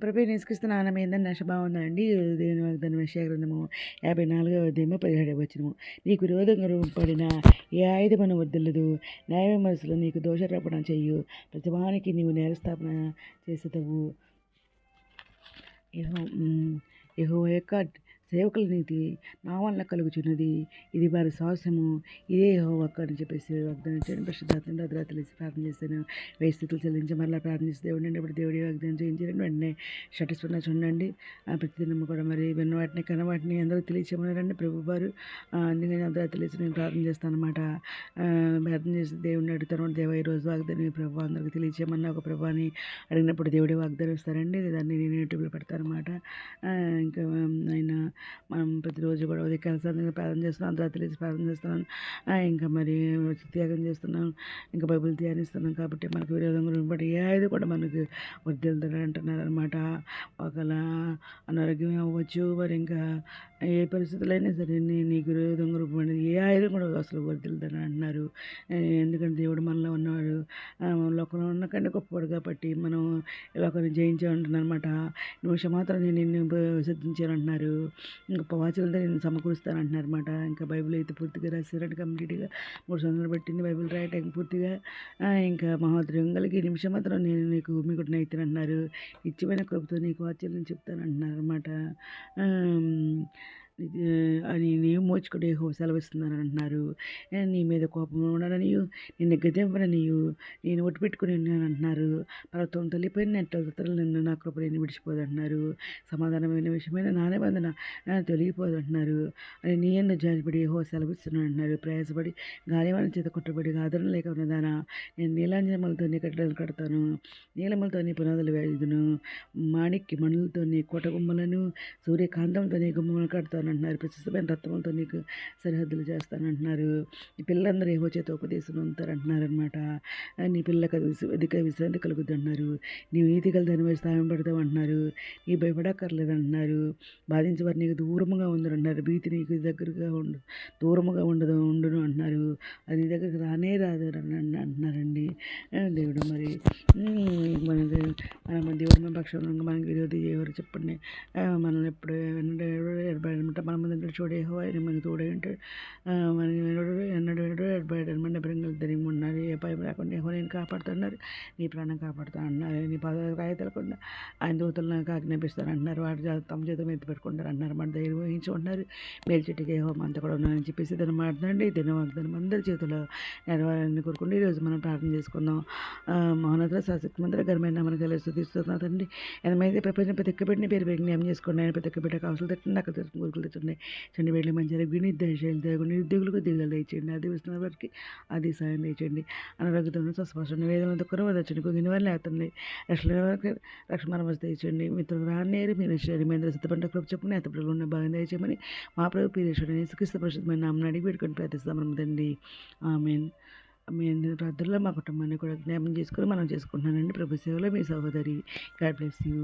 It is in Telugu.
ప్రభువైన యేసుక్రీస్తు నామమున ఎందైనా శుభవందనాలండి. దేవుని వాగ్దానం యెషయా గ్రంథము 54వ అధ్యాయము 17వ వచనము. నీకు విరోధంగా రూపబడిన ఏ ఆయుధమును వర్ధిల్లదు. న్యాయ విమర్శలు నీకు దోషారోపణ చెయ్యు. ప్రతివానికి నీవు నేరస్థాపన చేసేదవు. యెహోవా యొక్క సేవకుల నీతి నా వలన కలుగుచున్నది. ఇది వారి సాహసము. ఇదే యెహోవా అని చెప్పేసి వాగ్దానం చేయడం పరిశుద్ధాత్మను అర్ధరాత్రి తెలిసి ప్రార్థన చేస్తాను. 1000 స్తుతులు చెల్లించి మరలా ప్రార్థిస్తే దేవుడు ఇప్పుడు దేవుడి వాగ్దానం చేయించండి. వెంటనే షటిస్పన్న చూడండి. ప్రతిదినం కూడా మరి విన్న వాటిని కన్న వాటిని అందరూ తెలియచేయమన్నారండి ప్రభు వారు. అందుకని అర్ధరాత్రి తెలిసి నేను ప్రార్థన చేస్తాను అనమాట. ప్రార్థన చేసి దేవుడిని అడుగుతాను. దేవ ఈరోజు వాగ్దానం ప్రభు అందరికీ తెలియచేయమన్నా ఒక ప్రభాని అడిగినప్పుడు దేవుడి వాగ్దానం ఇస్తారండి. దాన్ని నేను యూట్యూబ్లో పెడతాను అనమాట. ఇంకా ఆయన మనం ప్రతిరోజు కూడా ఉదయకాల సమయంలో ప్రార్థన చేస్తున్నాం. అందరూ తెలిసి ప్రార్థన చేస్తున్నాను. ఇంకా మరి త్యాగం చేస్తున్నాం. ఇంకా బైబిల్ ధ్యానిస్తున్నాం. కాబట్టి మనకు విరోధంగా బట్టి ఏ ఆయుధం కూడా మనకు వర్ధిల్లుతాడు అంటున్నారు అనమాట. ఒకవేళ అనారోగ్యం అవ్వచ్చు, మరి ఇంకా ఏ పరిస్థితులైనా సరే నీకు విరోధంగా రూపమైనది ఏ ఆయుధం కూడా అసలు వర్ధిల్లుతాడు అంటున్నారు. ఎందుకంటే దేవుడు మనలో ఉన్నవాడు, లోకంలో ఉన్న కంటే గొప్పవాడు కాబట్టి మనం లోకాన్ని జయించామంటున్నారు అనమాట. నిమిషం మాత్రం నేను నిన్ను విసర్జించాను అంటున్నారు. ఇంకా ఉపవాసాలతో నేను సమకూరుస్తాను అంటున్నారు అనమాట. ఇంకా బైబిల్ అయితే పూర్తిగా రాశారంటే కంప్లీట్గా 3 సంవత్సరాలు పట్టింది బైబిల్ రాయటానికి పూర్తిగా. ఇంకా మహోదయం కలిగి నిమిషం మాత్రం నేను నీకు మీకుడిని అవుతాను అంటున్నారు. నిత్యమైన కృపతో నీకు వాత్సల్యం చెప్తాను అంటున్నారు అనమాట. అని నీవు మోచుకునే సెలవిస్తున్నాను అంటున్నారు. నీ మీద కోపం ఉండననియు నిన్ను గదెంపననియు నేను ఒట్టు పెట్టుకుని ఉన్నాను అంటున్నారు. పర్వతం తల్లిపోయిన నెట్టలు నిన్ను నా కృప నేను విడిచిపోదు అంటున్నారు. సమాధానమైన విషయమైన నా నిబంధన తొలగిపోదు అంటున్నారు. అని నీ ఎందు జారిపడి సెలవిస్తున్నాను అంటున్నారు. ప్రయాసపడి గాలివాన చేత కొట్టబడి ఆదరణ లేక ఉన్నదానా నేను నీలాంజనములతో నీ కట్టడలు కడతాను. నీలములతో నీ పునాదులు వేయుదును. మాణిక్య మణులతో నీ కోటగుమ్మలను సూర్యకాంతంతో నీ గుమ్మలను కడతాను అంటున్నారు. ప్రశస్తమైన రత్నంతో నీకు సరిహద్దులు చేస్తానంటున్నారు. ఈ పిల్లలందరూ ఏవో చేత ఉపదేశం ఉంటారంటున్నారు అనమాట. నీ పిల్లలకు అధిక విశ్రాంతి కలుగుద్ది అంటున్నారు. నీవు నీతి గల దాని వైపు స్థానం పెడతావు అంటున్నారు. నీ భయపడక్కర్లేదు అంటున్నారు. బాధించేవారు నీకు దూరముగా ఉందరంటున్నారు. భీతి నీకు దగ్గరగా దూరముగా ఉండును అంటున్నారు. అది నీ దగ్గరికి రానే రాదు అంటున్నారండి. దేవుడు మరి మన దేవుడు మన పక్షంలో మనకి విరోధి ఎవరు చెప్పండి. మనల్ని ఎప్పుడు ఎడబడమంటే మన ముందు చూడే ఆయన మనకి తోడే ఉంటాడు. మనకి ఎన్నడూ ఎడబడమని బృంగలు తిరిగి ఉన్నారు. ఏ భయం లేకుండా నేను కాపాడుతున్నారు. నీ ప్రాణం కాపాడుతా అంటున్నారు. నీ పదవి రాయ తెలకుండా ఆయన దూతలు నాకు ఆజ్ఞాపిస్తారు అంటున్నారు. వాటి తమ చేతులు ఎత్తి పెట్టుకుంటారు అంటున్నారు. మన దగ్గర వహించి ఉంటున్నారు. మేల్చెట్టుకి ఏ హోమం అంతా కూడా ఉన్నారని చెప్పేసి దాన్ని మాట్లాడండి. దీని వాగ్దానం అందరి చేతుల్లో నెరవేరాలని కోరుకుంటే ఈరోజు మనం ప్రార్థన చేసుకుందాం. మౌనతల శాసకమంత్రకరమైన మనకి స్థుతిస్తున్నారండి. ఏమైతే ప్రపంచం ప్రతి ఒక్క బిడ్డని పేరు జ్ఞాపం చేసుకోండి. ఆయన ప్రతి ఒక్క బిడ్డ కావలసి తట్టండి. అక్కడ కోరికలు తెచ్చండి. చండి వేళ్ళ మంచి వినిద్దేశాలు తేగండి. నిరుద్యోగులకు దిగులు తెచ్చండి. అది వస్తున్న వారికి అది సాయం తెచ్చండి. అనారోగ్యంతో స్వస్పర్శ వేదన దుఃఖం వచ్చండి. కొన్ని వారిని లేతండి. రక్షణ తెచ్చండి. మిత్రులు రానేరు మీరు మేంద్ర సిద్ధపడ్డ కృప చెప్పండి. అతడు ఉన్న భాగం తెచ్చామని మా ప్రభు పీరేశ్వరుని యేసుక్రీస్తు పరిశుద్ధమైన నామమున అడిగి పెట్టుకొని ప్రార్థిస్తామండి. ఆమేన్. మీ ప్రార్థనలో మా కుటుంబాన్ని కూడా జ్ఞాపకం చేసుకుని మనం చేసుకుంటున్నానండి. ప్రభు సేవలో మీ సహోదరి. God bless you.